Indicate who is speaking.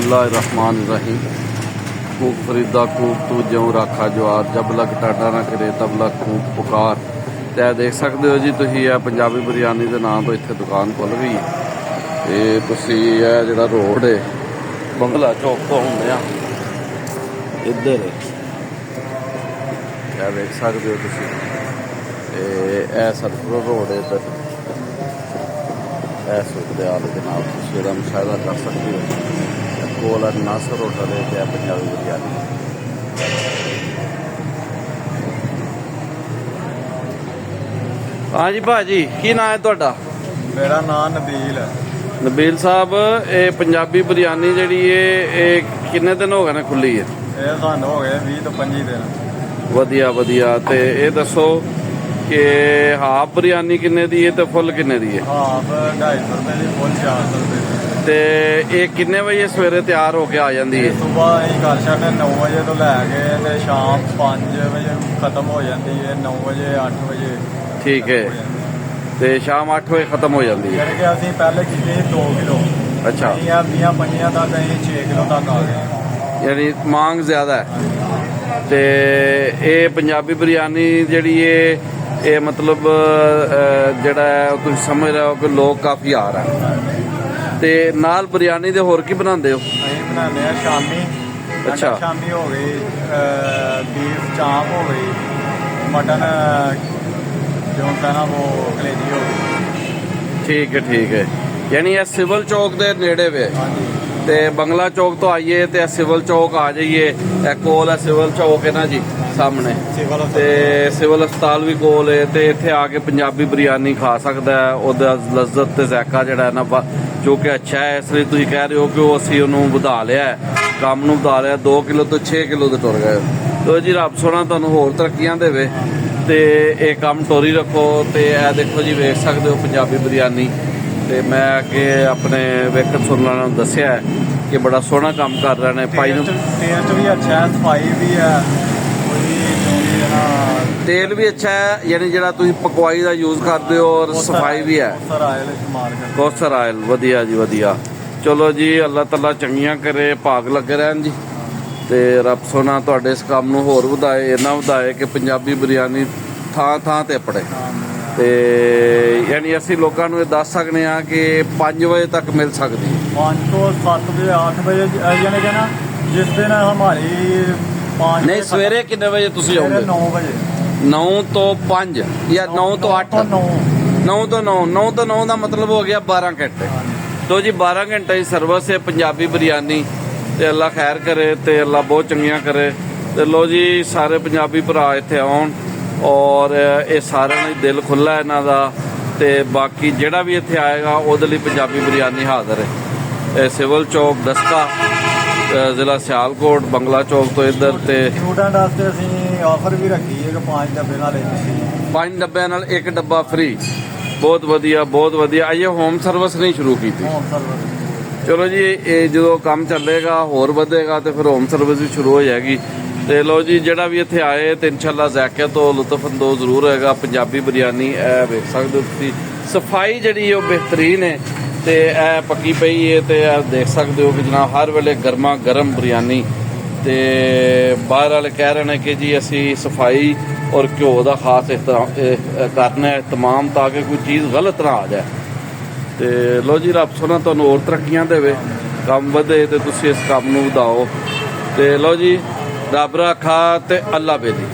Speaker 1: बिस्मिल्लाहिर्रहमानिर्रहीम। कूक फरीदा कूक तू ज्यों राखा जवार, जब लग टाडा ना करे तब लग कूक पुकार। तो देख सकते हो जी तुम पंजाबी बिरयानी के नाम तो इतने दुकान खुल गई है। तो जो रोड है बंगला चौक तो आने इधर क्या देख सकते हो तुम, सरफुल रोड है इधर सूरत हाल जनाब, तुम मुशाहिदा कर सकते हो। कोल नासर होटल है क्या पंजाबी बिरयानी। हाँ जी भाजी की नाम है तुहाडा?
Speaker 2: मेरा नाम नबील है।
Speaker 1: नबील साहब ये पंजाबी बिरयानी जी किन्ने दिन हो गए ने खुली है?
Speaker 2: ये सानू हो गए 20 तो 25 दिन।
Speaker 1: वधिया वधिया। ते ये दसो कि हाफ बिरयानी किन्ने दी है ते फुल किन्ने दी है?
Speaker 2: हाफ 250 रुपए दी, फुल 400 रुपए दी।
Speaker 1: ते ये किन्ने बजे सवेरे तैयार होके आ जाती है?
Speaker 2: सुबह ही कर छड़ने 9 बजे तो लैके ते शाम 5 बजे खत्म हो जाती है, 9 बजे 8 बजे।
Speaker 1: ठीक है। ते शाम 8 बजे खत्म हो जाती है।
Speaker 2: यानी कि असीं पहले किले 2 किलो,
Speaker 1: अच्छा।
Speaker 2: 20-25 तक असीं 6 किलो तक आ गए।
Speaker 1: यानी मांग ज्यादा है। ते ये पंजाबी बिरयानी जी ये मतलब जड़ा तुम समझ रहे हो कि लोग काफी आ रहे हैं। ते नाल बिरयानी दे होर की बनाते हो?
Speaker 2: असीं बनाने हैं शामी।
Speaker 1: अच्छा।
Speaker 2: शामी हो गई, बीफ चाप हो गई, मटन जो होता है ना वो कलेजी हो गई।
Speaker 1: ठीक है ठीक है। यानी ये सिविल चौक के नेड़े वे।
Speaker 2: हाँ जी।
Speaker 1: ते बंगला चौक तो आइए ते सिविल चौक आ जाइए। कोल है सिविल चौक है ना जी सामने, ते सिविल अस्पताल भी कोल है। ते इत्थे आके पंजाबी बिरयानी खा सकता है। उहदा लज्जत ते ज़ायका जिहड़ा है ना जो कि अच्छा है। इसलिए तुसीं कह रहे हो कि वो असीं उहनूं वधा लिया है, काम नूं वधा लिया। 2 किलो तो 6 किलो ते टुर गए। तो जी रब सोना तुहानूं होर तरक्कियां देवे ते ये काम टोरी रखो। ते ए देखो जी वेख सकते हो पंजाबी बिरयानी। ते मैं अगे अपने वेखन सुनने वालों नूं दस्सिया है कि बड़ा सोहना काम कर रहे हैं। भाई नूं
Speaker 2: टेस्ट भी अच्छा है, सफाई भी है,
Speaker 1: तेल भी अच्छा है, यानी जिहड़ा तुसीं पकवाई दा यूज करते हो, और सफाई भी है। कौसर आयल वधिया जी वधिया। चलो जी अल्लाह तआला चंगियां करे, भाग लगे रहन जी। ते रब सोना तुहाडे इस काम नूं होर वधाए, इन्ना वधाए कि पंजाबी बिरयानी थां थां ते अपड़े। ते यानी असीं लोकां नूं दस सकने आ कि 5 बजे तक मिल सकदी है।
Speaker 2: 5 तो 7 बजे 8 बजे यानी कि ना जिस दिन हमारी 5
Speaker 1: नहीं सवेरे कितने बजे तुसीं आओगे?
Speaker 2: 9 बजे।
Speaker 1: 9 तो 5 या 9 तो 8? 9 तो 9। 9 तो 9 का मतलब हो गया 12 घंटे। तो जी 12 घंटे की सर्विस है पंजाबी बिरयानी। ते अल्लाह खैर करे, ते अल्लाह बहुत चंगियां करे। ते लो जी सारे पंजाबी भरा इत्थे आउण, और ये सारे दिल खुला है इन्हां दा। ते बाकी जिहड़ा भी इत्थे आएगा उहदे लई पंजाबी बिरयानी हाज़र है। सिविल चौक दस्का, जिला सियालकोट, बंगला चौक तो इधर। ते
Speaker 2: स्टूडेंट वास्ते असीं ऑफर भी रखी है कि 5 डब्बे नाल
Speaker 1: 5 डब्बे नाल 1 डब्बा फ्री। बहुत वधिया बहुत वधिया। अजे होम सर्विस नहीं शुरू की थी?
Speaker 2: Home service.
Speaker 1: चलो जी ये जो काम चलेगा होर बढ़ेगा तो फिर होम सर्विस भी शुरू हो जाएगी। तो लो जी जिहड़ा भी इत्थे आए तो इंशाअल्लाह ज़ायके तो लुत्फ अंदोज़ जरूर होएगा। पंजाबी बिरयानी वेख सकते हो तुसीं, सफाई जिहड़ी है बेहतरीन है। तो यह पक्की पई है। तो देख सकते हो कि जनाब हर वेले गर्मा गर्म बिरयानी। तो बाहर वाले कह रहे हैं कि जी असी सफाई और घ्यो का खास करना एहतमाम ताकि कोई चीज़ गलत ना आ जाए। तो लो जी रब सोना तुहानूं होर तरक्कियां देवे, काम वधे ते तुसीं इस काम नूं वधाओ। तो लो जी रब रखा ते अल्लाह बेली।